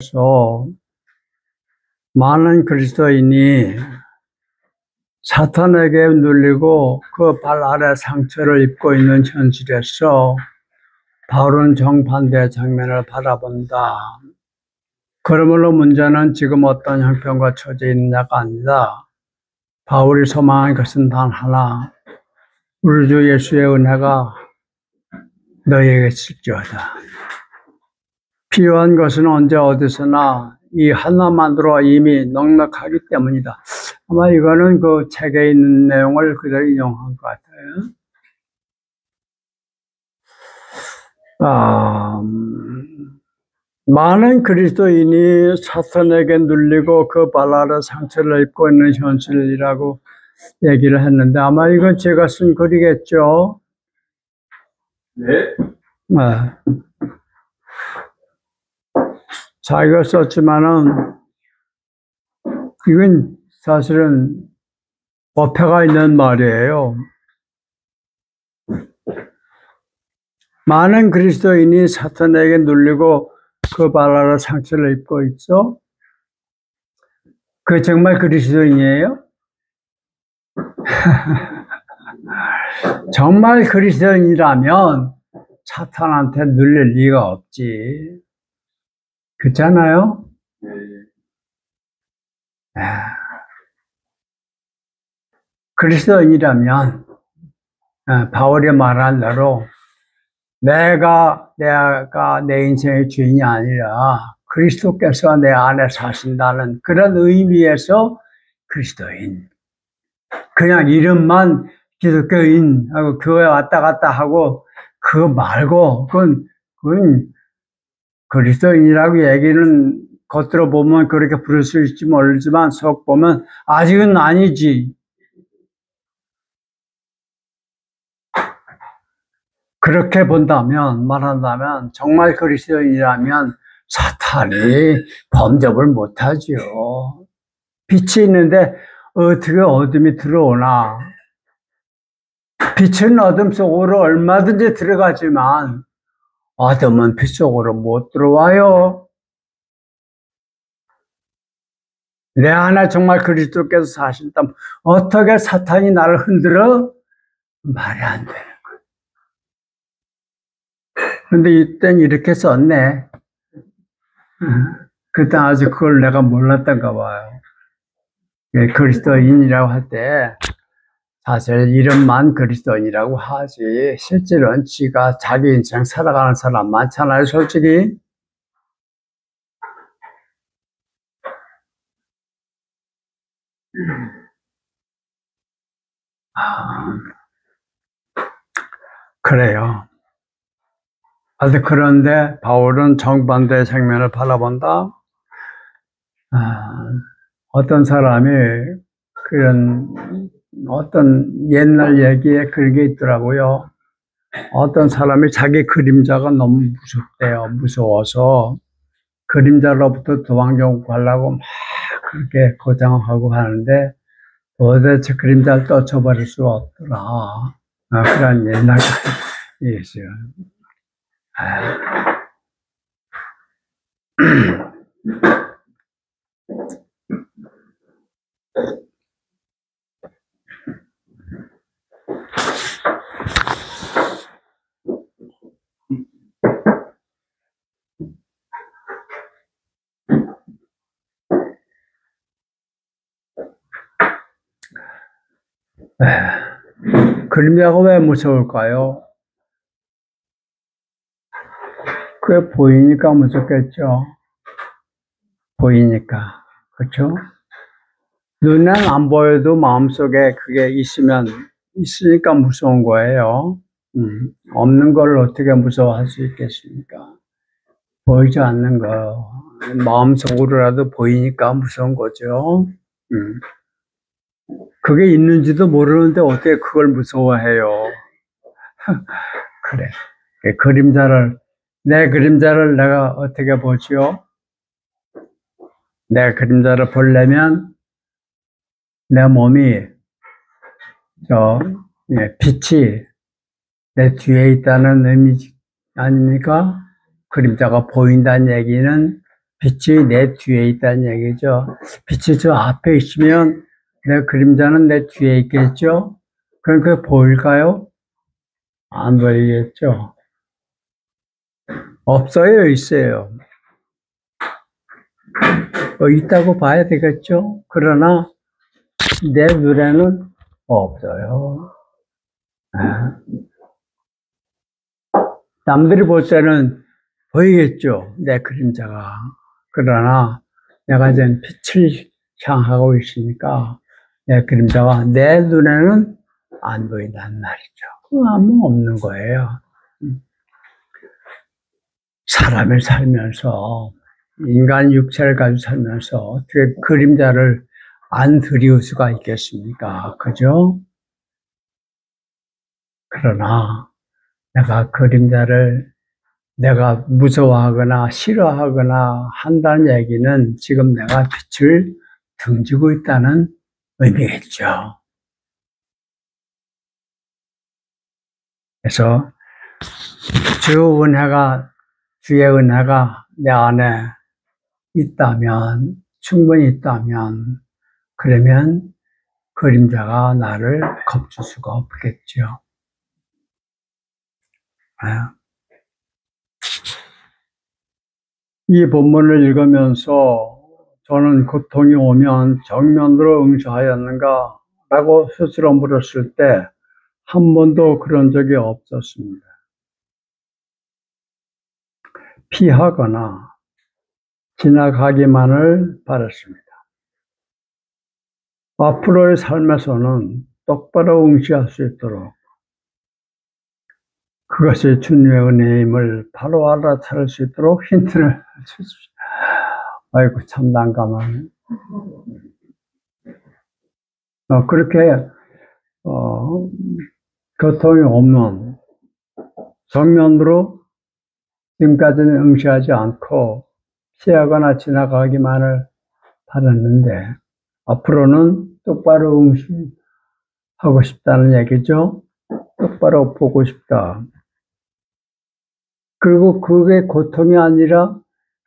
그래서 많은 그리스도인이 사탄에게 눌리고 그 발 아래 상처를 입고 있는 현실에서 바울은 정반대의 장면을 바라본다. 그러므로 문제는 지금 어떤 형편과 처지에 있느냐가 아니다. 바울이 소망한 것은 단 하나, 우리 주 예수의 은혜가 너희에게 있을지어다. 필요한 것은 언제 어디서나 이 하나만으로 이미 넉넉하기 때문이다. 아마 이거는 그 책에 있는 내용을 그대로 인용한 것 같아요. 많은 그리스도인이 사탄에게 눌리고 그 발 아래 상처를 입고 있는 현실이라고 얘기를 했는데 아마 이건 제가 쓴 글이겠죠? 네. 자기가 썼지만은 이건 사실은 어폐가 있는 말이에요. 많은 그리스도인이 사탄에게 눌리고 그 발 아래 상처를 입고 있어? 그 정말 그리스도인이에요? 정말 그리스도인이라면 사탄한테 눌릴 리가 없지. 그렇잖아요? 그리스도인이라면 바울이 말한 대로 내가 내 인생의 주인이 아니라 그리스도께서 내 안에 사신다는 그런 의미에서 그리스도인. 그냥 이름만 기독교인하고 교회 왔다 갔다 하고 그거 말고 그건 그리스도인이라고 얘기는 겉으로 보면 그렇게 부를 수 있을지 모르지만 속 보면 아직은 아니지. 그렇게 말한다면 정말 그리스도인이라면 사탄이 범접을 못하지요. 빛이 있는데 어떻게 어둠이 들어오나. 빛은 어둠 속으로 얼마든지 들어가지만 어둠은 빛 속으로 못 들어와요. 내 안에 정말 그리스도께서 사신다면 어떻게 사탄이 나를 흔들어? 말이 안 되는 거예요. 그런데 이땐 이렇게 썼네. 그때 아직 그걸 내가 몰랐던가 봐요. 그리스도인이라고 할 때 사실 이름만 그리스도인이라고 하지 실제로는 지가 자기 인생 살아가는 사람 많잖아요, 솔직히. 그래요. 그런데 바울은 정반대의 장면을 바라본다. 어떤 사람이 어떤 옛날 얘기에 그런 게 있더라고요. 어떤 사람이 자기 그림자가 너무 무섭대요. 무서워서 그림자로부터 도망쳐 가려고 막 그렇게 고장하고 하는데 도대체 그림자를 떨쳐버릴 수가 없더라. 그런 옛날 얘기 있어요. 그림자가 왜 무서울까요? 그게 보이니까 무섭겠죠. 보이니까. 그렇죠? 눈엔 안 보여도 마음속에 그게 있으니까 무서운 거예요. 없는 걸 어떻게 무서워할 수 있겠습니까? 보이지 않는 거. 마음속으로라도 보이니까 무서운 거죠. 그게 있는지도 모르는데 어떻게 그걸 무서워해요? 그래. 내 그림자를 내가 어떻게 보지요? 내 그림자를 보려면 내 몸이 빛이 내 뒤에 있다는 의미 아닙니까? 그림자가 보인다는 얘기는 빛이 내 뒤에 있다는 얘기죠. 빛이 저 앞에 있으면 내 그림자는 내 뒤에 있겠죠? 그럼 그게 보일까요? 안 보이겠죠? 없어요, 있어요. 있다고 봐야 되겠죠? 그러나 내 눈에는 없어요. 남들이 볼 때는 보이겠죠, 내 그림자가. 그러나 내가 이제 빛을 향하고 있으니까 내 그림자가 내 눈에는 안 보인다는 말이죠. 아무 없는 거예요. 사람을 살면서, 인간 육체를 가지고 살면서 어떻게 그림자를 안 드리울 수가 있겠습니까? 그죠? 그러나 내가 그림자를 내가 무서워하거나 싫어하거나 한다는 얘기는 지금 내가 빛을 등지고 있다는 의미겠죠. 그래서 주의 은혜가 내 안에 있다면, 충분히 있다면, 그러면 그림자가 나를 겁줄 수가 없겠죠. 이 본문을 읽으면서 저는 고통이 오면 정면으로 응시하였는가? 라고 스스로 물었을 때 한 번도 그런 적이 없었습니다. 피하거나 지나가기만을 바랐습니다. 앞으로의 삶에서는 똑바로 응시할 수 있도록 그것이 주님의 은혜임을 바로 알아차릴 수 있도록 힌트를 주십시오. 아이고, 참 난감하네. 그렇게 고통이 오면 정면으로 지금까지는 응시하지 않고 피하거나 지나가기만을 바랐는데 앞으로는 똑바로 응시하고 싶다는 얘기죠. 똑바로 보고 싶다. 그리고 그게 고통이 아니라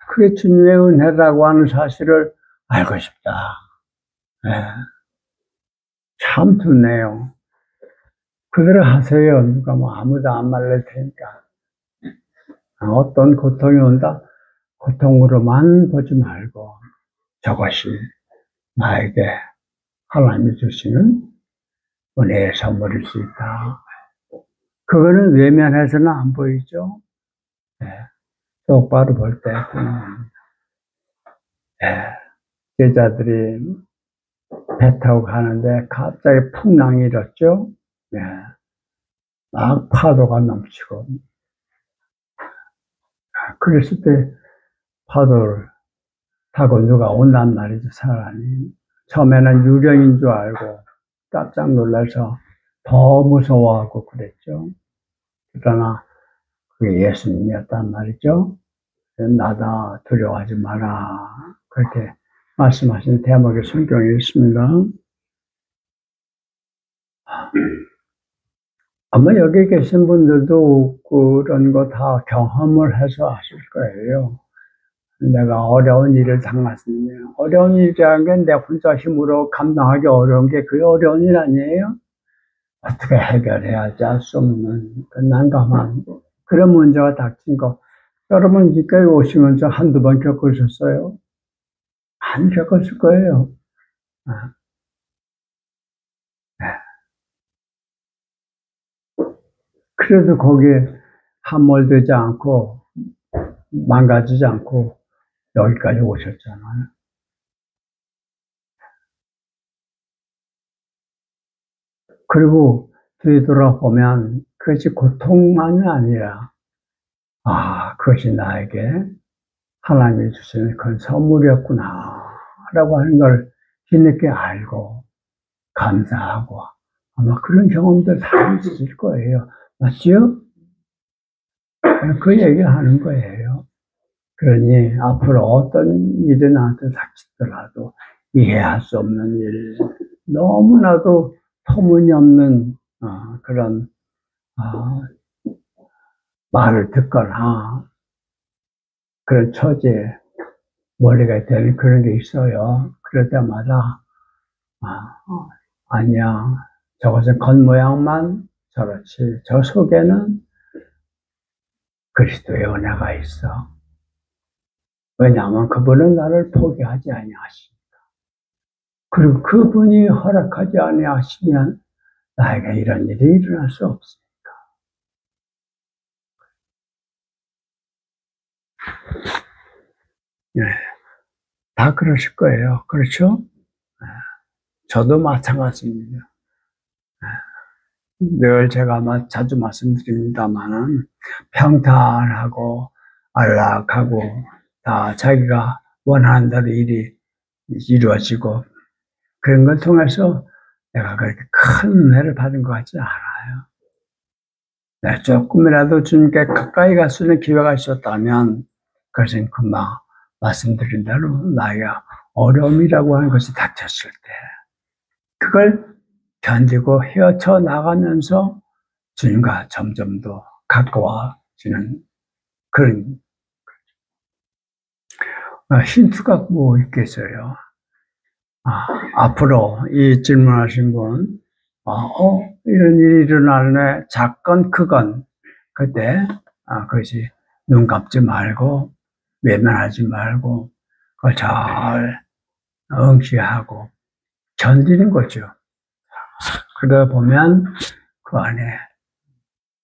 그게 주님의 은혜라고 하는 사실을 알고 싶다. 네. 참 좋네요. 그대로 하세요. 누가 아무도 안 말릴 테니까. 어떤 고통이 온다? 고통으로만 보지 말고 저것이 나에게 하나님이 주시는 은혜의 선물일 수 있다. 그거는 외면해서는 안 보이죠? 네. 똑바로 볼 때 제자들이 배 타고 가는데 갑자기 풍랑이 일었죠? 네. 막 파도가 넘치고 그랬을 때 파도를 타고 누가 온단 말이죠, 사람이. 처음에는 유령인 줄 알고 깜짝 놀라서 더 무서워하고 그랬죠. 그러나 그게 예수님이었단 말이죠. 나다, 두려워하지 마라. 그렇게 말씀하신 대목의 성경이 있습니다. 아마 여기 계신 분들도 그런 거 다 경험을 해서 아실 거예요. 내가 어려운 일을 당했으면, 어려운 일이라는 게 내 혼자 힘으로 감당하기 어려운 게 그게 어려운 일 아니에요? 어떻게 해결해야지 할 수 없는 그 난감한 그런 문제가 닥친 거. 여러분 여기까지 오시면서 한두 번 겪으셨어요? 안 겪었을 거예요. 그래도 거기에 함몰되지 않고 망가지지 않고 여기까지 오셨잖아요. 그리고 뒤돌아보면 그것이 고통만이 아니라 그것이 나에게 하나님이 주시는 큰 선물이었구나 라고 하는 걸 뒤늦게 알고 감사하고 아마 그런 경험들 다 있으실 거예요. 맞죠? 그 얘기를 하는 거예요. 그러니 앞으로 어떤 일이 나한테 닥치더라도 이해할 수 없는 일, 너무나도 터무니없는 그런 말을 듣거나 그런 처지에 멀리가 되는 그런 게 있어요. 그럴 때마다, 아니야. 저것은 겉모양만 저렇지. 저 속에는 그리스도의 은혜가 있어. 왜냐하면 그분은 나를 포기하지 아니하시니까. 그리고 그분이 허락하지 아니하시면 나에게 이런 일이 일어날 수 없습니다. 네, 다 그러실 거예요. 그렇죠? 저도 마찬가지입니다. 늘 제가 자주 말씀드립니다만은 평탄하고 안락하고 다 자기가 원하는 대로 일이 이루어지고 그런 걸 통해서 내가 그렇게 큰 은혜를 받은 것 같지 않아요. 네, 조금이라도 주님께 가까이 갈 수 있는 기회가 있었다면 그것은 금방 말씀드린 대로 나이가 어려움이라고 하는 것이 닥쳤을 때 그걸 견디고 헤어쳐 나가면서 주님과 점점 더 가까워지는 그런 힌트가 뭐 있겠어요. 앞으로 이 질문하신 분, 이런 일이 일어나네, 작건 크건 그때 그것이 눈 감지 말고 외면하지 말고 그걸 잘 응시하고 견디는 거죠. 그러다 보면 그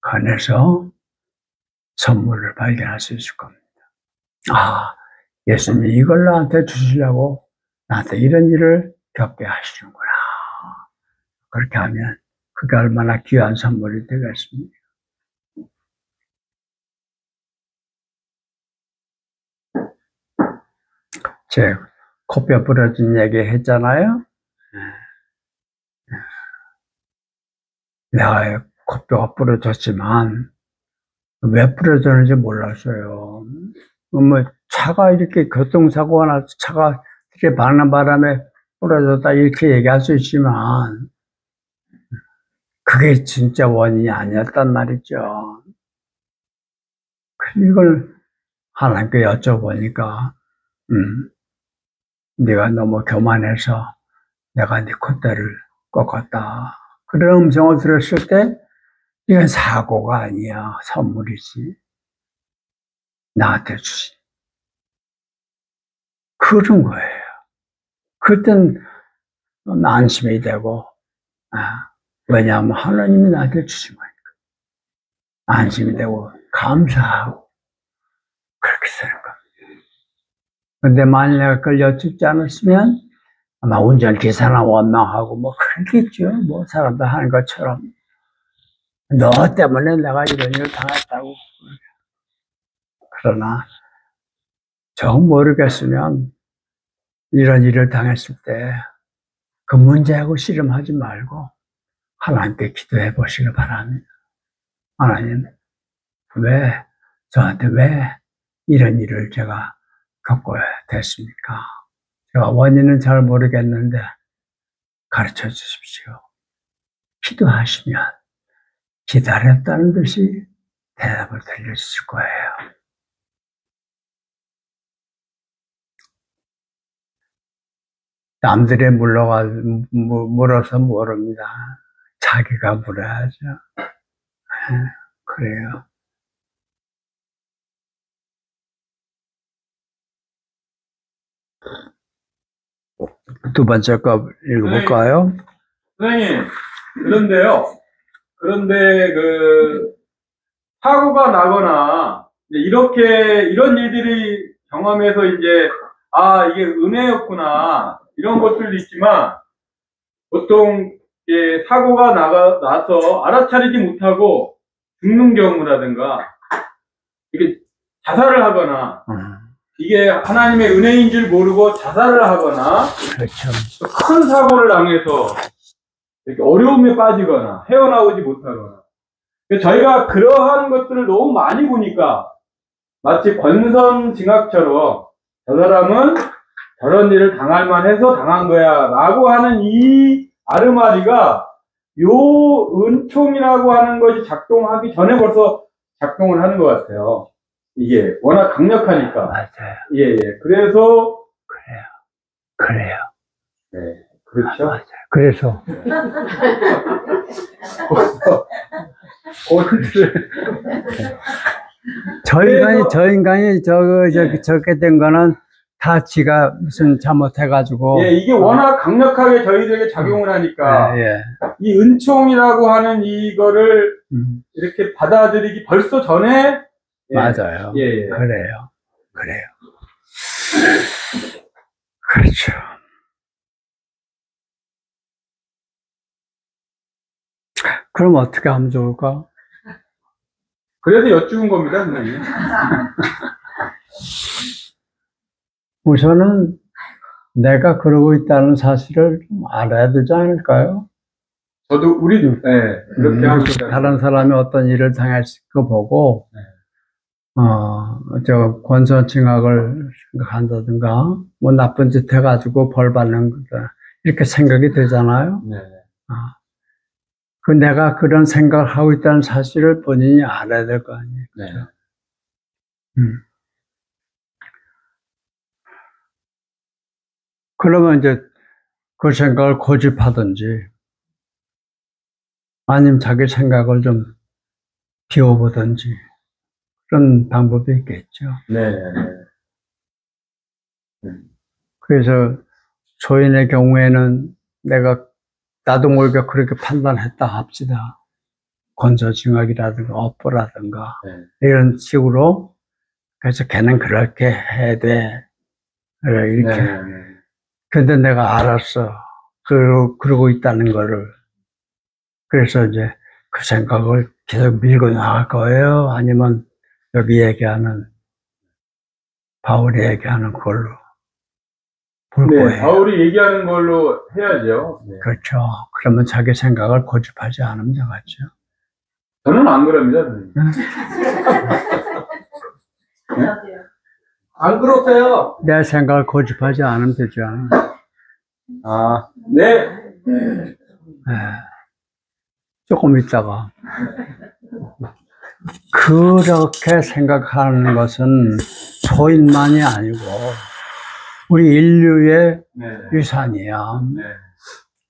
안에서 선물을 발견할 수 있을 겁니다. 예수님이 이걸 나한테 주시려고 나한테 이런 일을 겪게 하시는구나. 그렇게 하면 그게 얼마나 귀한 선물이 되겠습니까? 제 코뼈 부러진 얘기 했잖아요. 내가 코뼈가 부러졌지만 왜 부러졌는지 몰랐어요. 뭐 차가 이렇게 교통사고가 나서 차가 들이받는 바람에 부러졌다 이렇게 얘기할 수 있지만 그게 진짜 원인이 아니었단 말이죠. 이걸 하나님께 여쭤보니까 네가 너무 교만해서 내가 네 콧대를 꺾었다. 그런 음성을 들었을 때 이건 사고가 아니야. 선물이지. 나한테 주신. 그런 거예요. 그땐 안심이 되고 왜냐하면 하나님이 나한테 주신 거니까. 안심이 되고 감사하고 그렇게 되는 겁니다. 근데 만일 내가 그걸 여쭙지 않았으면 아마 운전기사나 원망하고 뭐 그렇겠죠. 뭐 사람들 하는 것처럼. 너 때문에 내가 이런 일을 당했다고. 그러나 정 모르겠으면 이런 일을 당했을 때 그 문제하고 씨름하지 말고 하나님께 기도해 보시길 바랍니다. 하나님, 저한테 왜 이런 일을 제가 겪어야 됐습니까? 제가 원인은 잘 모르겠는데 가르쳐 주십시오. 기도하시면 기다렸다는 듯이 대답을 들려주실 거예요. 남들이 물어서 모릅니다. 자기가 물어야죠. 그래요. 두 번째 거 읽어볼까요? 선생님, 그런데 사고가 나거나, 이런 일들이 경험해서 이게 은혜였구나, 이런 것들도 있지만, 보통, 사고가 나서 알아차리지 못하고 죽는 경우라든가, 이게 자살을 하거나, 이게 하나님의 은혜인 줄 모르고 자살을 하거나, 그렇죠. 큰 사고를 당해서 이렇게 어려움에 빠지거나 헤어나오지 못하거나, 저희가 그러한 것들을 너무 많이 보니까 마치 권선징악처럼 저 사람은 저런 일을 당할 만해서 당한 거야 라고 하는 이 아르마리가 요 은총이라고 하는 것이 작동하기 전에 벌써 작동을 하는 것 같아요. 이게 워낙 강력하니까. 맞아요. 예, 예. 그래서. 그래요. 네. 그렇죠. 맞아요. 그래서. 저 인간이 저렇게 된 거는 다 지가 무슨 잘못해가지고. 예, 이게 워낙 강력하게 저희들에게 작용을 하니까. 예. 이 은총이라고 하는 이거를 이렇게 받아들이기 벌써 전에. 예, 맞아요. 예, 예. 그래요. 그렇죠. 그럼 어떻게 하면 좋을까? 그래서 여쭈은 겁니다, 선생님. 우선은 내가 그러고 있다는 사실을 좀 알아야 되지 않을까요? 저도 우리도 그렇게 합니다. 다른 사람이 어떤 일을 당했을 거 보고 저 권선징악을 생각한다든가 뭐 나쁜 짓 해가지고 벌 받는 거다 이렇게 생각이 되잖아요. 네. 그 내가 그런 생각을 하고 있다는 사실을 본인이 알아야 될 거 아니에요. 네. 그러면 이제 그 생각을 고집하든지 아니면 자기 생각을 좀 비워보든지 그런 방법이 있겠죠. 네. 그래서 소인의 경우에는 나도 모르게 그렇게 판단했다 합시다. 권선징악이라든가 업보라든가 이런 식으로 그래서 걔는 그렇게 해야 돼. 이렇게. 근데 내가 알았어. 그러고 있다는 거를. 그래서 이제 그 생각을 계속 밀고 나갈 거예요? 아니면 여기 얘기하는, 바울이 얘기하는 걸로 볼 거예요? 바울이 얘기하는 걸로 해야죠. 네. 그렇죠. 그러면 자기 생각을 고집하지 않으면 되겠죠. 저는 안 그럽니다, 선생님. 안 그렇대요. 내 생각을 고집하지 않으면 되죠. 네. 조금 있다가. 그렇게 생각하는 것은 소인만이 아니고, 우리 인류의 유산이야.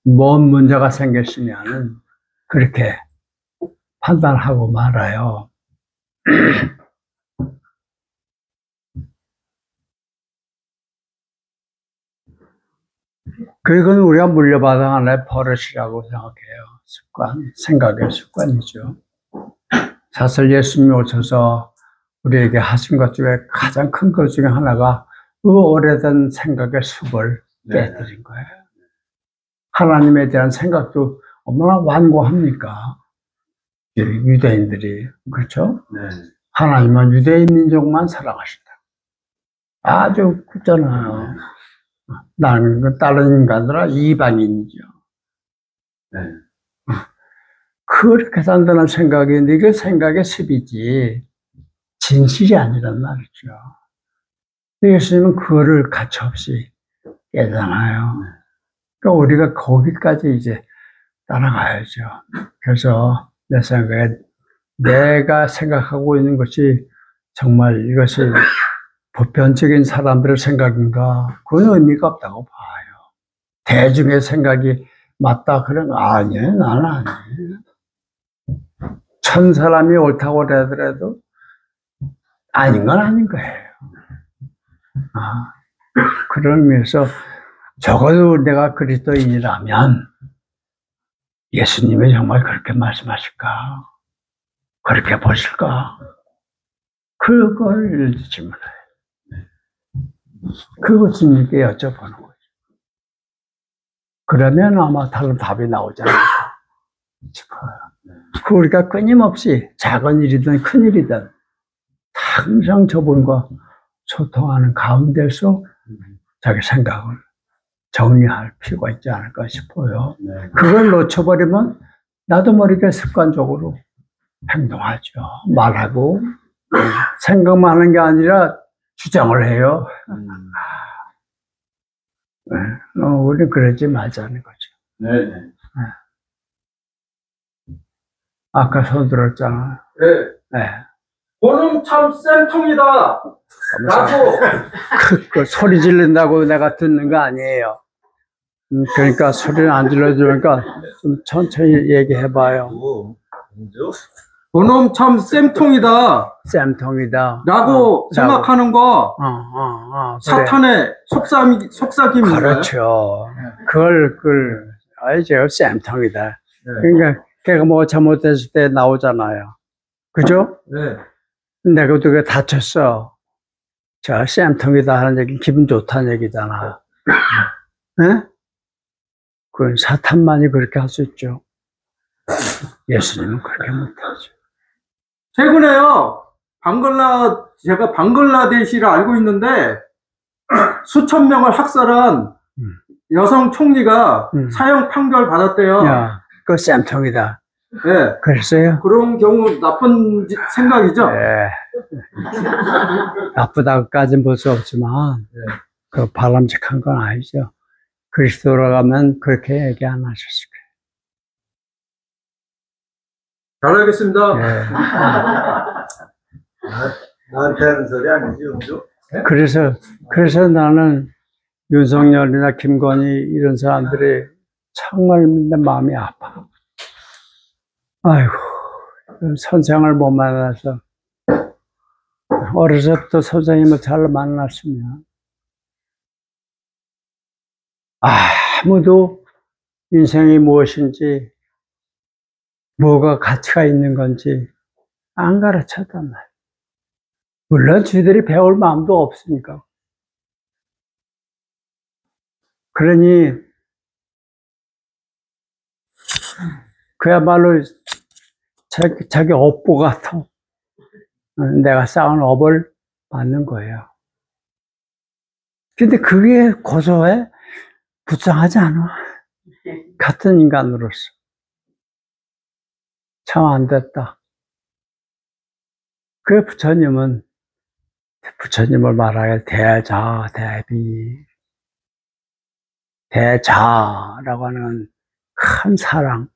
뭔 문제가 생겼으면은, 그렇게 판단하고 말아요. 그건 우리가 물려받은 하나의 버릇이라고 생각해요. 생각의 습관이죠. 사실 예수님이 오셔서 우리에게 하신 것 중에 가장 큰 것 중에 하나가 그 오래된 생각의 숲을 깨뜨린 거예요. 하나님에 대한 생각도 얼마나 완고합니까? 유대인들이. 그렇죠? 하나님은 유대인 민족만 사랑하신다. 아주 굳잖아요. 나는 다른 인간들은 이방인이죠. 그렇게 산다는 생각이 있는데 이게 생각의 습이지 진실이 아니란 말이죠. 예수님은 그거를 가차없이 깨잖아요. 그러니까 우리가 거기까지 이제 따라가야죠. 그래서 내 생각에 내가 생각하고 있는 것이 정말 이것이 보편적인 사람들의 생각인가? 그건 의미가 없다고 봐요. 대중의 생각이 맞다 그러면 아니에요. 나는 아니에요. 1000사람이 옳다고 하더라도 아닌 건 아닌 거예요. 그런 의미에서 적어도 내가 그리스도인이라면 예수님이 정말 그렇게 말씀하실까? 그렇게 보실까? 그걸 질문해요. 그거 주님께 여쭤보는 거죠. 그러면 아마 다른 답이 나오지 않을까 싶어요. 그 우리가 끊임없이 작은 일이든 큰 일이든 항상 저분과 소통하는 가운데서 자기 생각을 정리할 필요가 있지 않을까 싶어요. 그걸 놓쳐버리면 나도 모르게 습관적으로 행동하죠. 말하고 생각만 하는 게 아니라 주장을 해요. 우리는 그러지 말자는 거죠. 아까 손 들었잖아. 네. 그놈 참 쌤통이다. 라고. 그 소리 지른다고 내가 듣는 거 아니에요. 그러니까 소리를 안 질러주니까 좀 천천히 얘기해봐요. 그놈 참 쌤통이다. 쌤통이다. 라고 생각하는 거 그래. 사탄의 속삭임인가요? 그렇죠. 그걸 알죠. 쌤통이다. 그러니까 걔가 뭐 잘못했을 때 나오잖아요. 그죠? 네. 내가 그때 다쳤어. 저 쌤통이다 하는 얘기 기분 좋다는 얘기잖아. 네? 그 사탄만이 그렇게 할 수 있죠. 예수님은 그렇게 못하죠. 최근에요, 제가 방글라데시를 알고 있는데, 수천 명을 학살한 여성 총리가 사형 판결 받았대요. 야, 그거 쌤통이다. 네. 그랬어요? 그런 경우 나쁜 생각이죠? 네. 나쁘다고까지는 볼 수 없지만, 그 바람직한 건 아니죠. 그리스도로 가면 그렇게 얘기 안 하셨을 잘하겠습니다. 거예요. 네. 나한테 하는 소리 아니지, 영주? 그래서 나는 윤석열이나 김건희 이런 사람들이 정말 내 마음이 아파. 아이고, 선생을 못 만나서 어려서부터 선생님을 잘 만났으면 아무도 인생이 무엇인지 뭐가 가치가 있는 건지 안 가르쳤단 말이야. 물론 쥐들이 배울 마음도 없으니까. 그러니 그야말로 자기 업보 같아. 내가 쌓은 업을 받는 거예요. 근데 그게 고소해? 불쌍하지 않아? 같은 인간으로서. 참 안 됐다. 그 부처님을 말하기에 대자라고 하는 큰 사랑.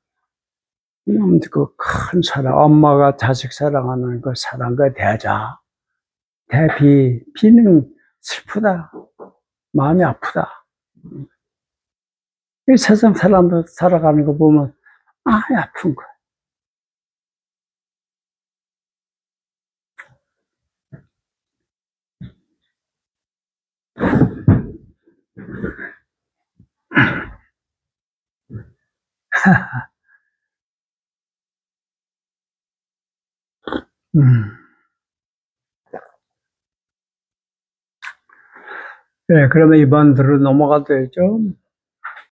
그 큰 사랑, 엄마가 자식 사랑하는 그 사랑, 그 대자. 비는 슬프다. 마음이 아프다. 이 세상 사람들 살아가는 거 보면 마음이 아픈 거야. 네, 그러면 이번 들로 넘어가도 되죠?